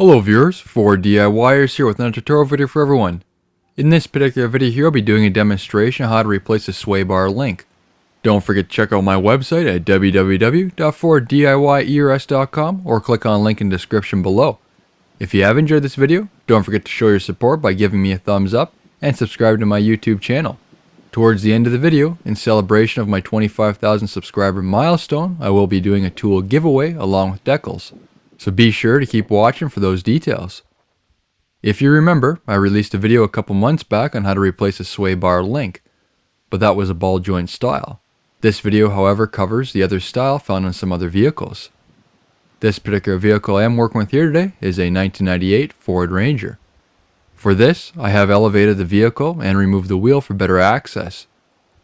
Hello viewers, 4DIYers here with another tutorial video for everyone. In this particular video here I'll be doing a demonstration on how to replace a sway bar link. Don't forget to check out my website at www.4DIYers.com or click on the link in the description below. If you have enjoyed this video, don't forget to show your support by giving me a thumbs up and subscribe to my YouTube channel. Towards the end of the video, in celebration of my 25,000 subscriber milestone, I will be doing a tool giveaway along with decals. So be sure to keep watching for those details. If you remember, I released a video a couple months back on how to replace a sway bar link, but that was a ball joint style. This video, however, covers the other style found on some other vehicles. This particular vehicle I am working with here today is a 1998 Ford Ranger. For this, I have elevated the vehicle and removed the wheel for better access.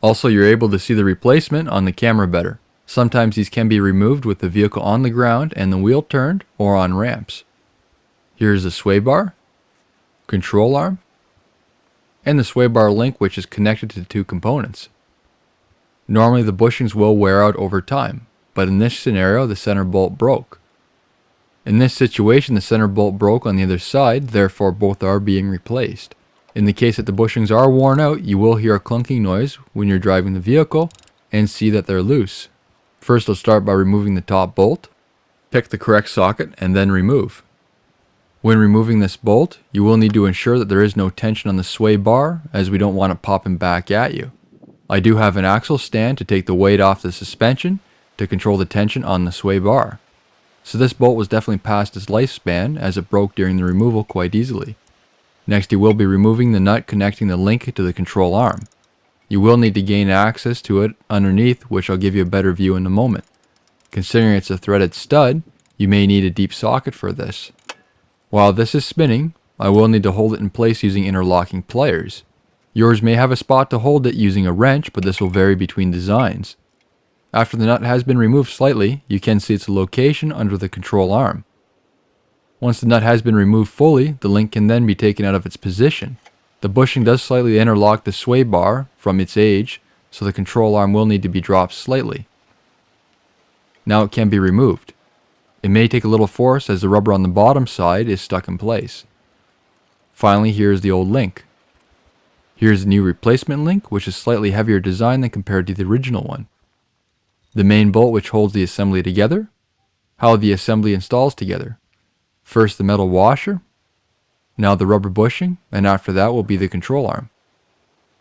Also, you're able to see the replacement on the camera better. Sometimes these can be removed with the vehicle on the ground and the wheel turned or on ramps. Here's the sway bar, control arm, and the sway bar link, which is connected to the two components. Normally the bushings will wear out over time, but in this scenario the center bolt broke. In this situation the center bolt broke on the other side, therefore both are being replaced. In the case that the bushings are worn out, you will hear a clunking noise when you're driving the vehicle and see that they're loose. First, I'll start by removing the top bolt, pick the correct socket, and then remove. When removing this bolt, you will need to ensure that there is no tension on the sway bar, as we don't want it popping back at you. I do have an axle stand to take the weight off the suspension to control the tension on the sway bar. So this bolt was definitely past its lifespan, as it broke during the removal quite easily. Next, you will be removing the nut connecting the link to the control arm. You will need to gain access to it underneath, which I'll give you a better view in a moment. Considering it's a threaded stud, you may need a deep socket for this. While this is spinning, I will need to hold it in place using interlocking pliers. Yours may have a spot to hold it using a wrench, but this will vary between designs. After the nut has been removed slightly, you can see its location under the control arm. Once the nut has been removed fully, the link can then be taken out of its position. The bushing does slightly interlock the sway bar from its age, so the control arm will need to be dropped slightly. Now it can be removed. It may take a little force as the rubber on the bottom side is stuck in place. Finally, here's the old link. Here's the new replacement link, which is slightly heavier design than compared to the original one. The main bolt which holds the assembly together. How the assembly installs together. First the metal washer. Now the rubber bushing, and after that will be the control arm.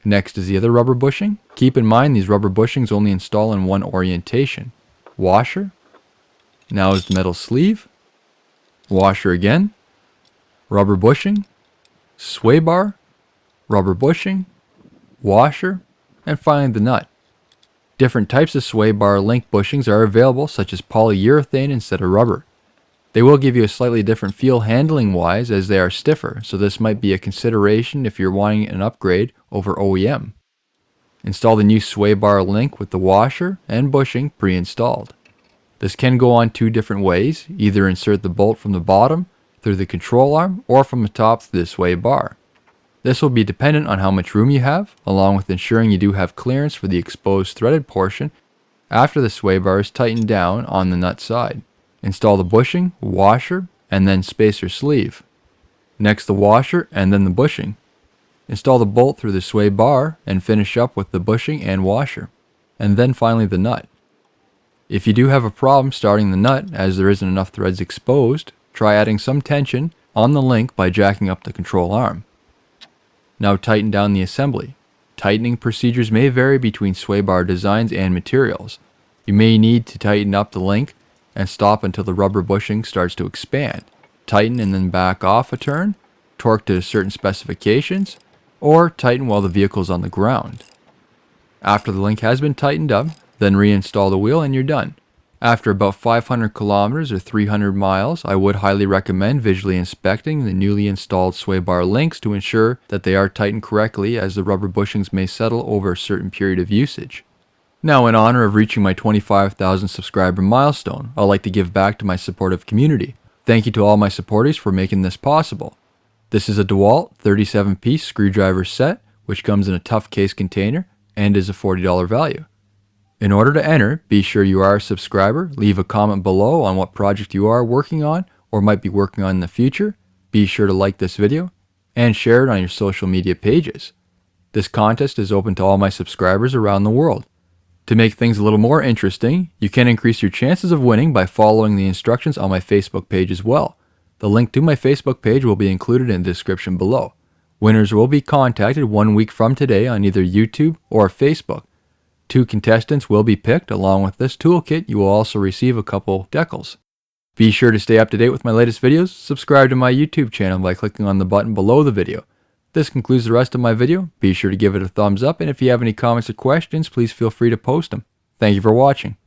Next is the other rubber bushing. Keep in mind these rubber bushings only install in one orientation. Washer. Now is the metal sleeve. Washer again. Rubber bushing. Sway bar. Rubber bushing. Washer. And finally the nut. Different types of sway bar link bushings are available, such as polyurethane instead of rubber. They will give you a slightly different feel handling wise, as they are stiffer, so this might be a consideration if you're wanting an upgrade over OEM. Install the new sway bar link with the washer and bushing pre-installed. This can go on two different ways, either insert the bolt from the bottom through the control arm or from the top through the sway bar. This will be dependent on how much room you have, along with ensuring you do have clearance for the exposed threaded portion after the sway bar is tightened down on the nut side. Install the bushing, washer, and then spacer sleeve. Next the washer and then the bushing. Install the bolt through the sway bar and finish up with the bushing and washer. And then finally the nut. If you do have a problem starting the nut as there isn't enough threads exposed, try adding some tension on the link by jacking up the control arm. Now tighten down the assembly. Tightening procedures may vary between sway bar designs and materials. You may need to tighten up the link and stop until the rubber bushing starts to expand. Tighten and then back off a turn, torque to certain specifications, or tighten while the vehicle is on the ground. After the link has been tightened up, then reinstall the wheel and you're done. After about 500 kilometers or 300 miles, I would highly recommend visually inspecting the newly installed sway bar links to ensure that they are tightened correctly, as the rubber bushings may settle over a certain period of usage. Now, in honor of reaching my 25,000 subscriber milestone, I'd like to give back to my supportive community. Thank you to all my supporters for making this possible. This is a DeWalt 37-piece screwdriver set, which comes in a tough case container and is a $40 value. In order to enter, be sure you are a subscriber, leave a comment below on what project you are working on or might be working on in the future, be sure to like this video and share it on your social media pages. This contest is open to all my subscribers around the world. To make things a little more interesting, you can increase your chances of winning by following the instructions on my Facebook page as well. The link to my Facebook page will be included in the description below. Winners will be contacted 1 week from today on either YouTube or Facebook. 2 contestants will be picked. Along with this toolkit, you will also receive a couple decals. Be sure to stay up to date with my latest videos. Subscribe to my YouTube channel by clicking on the button below the video. This concludes the rest of my video. Be sure to give it a thumbs up, and if you have any comments or questions, please feel free to post them. Thank you for watching.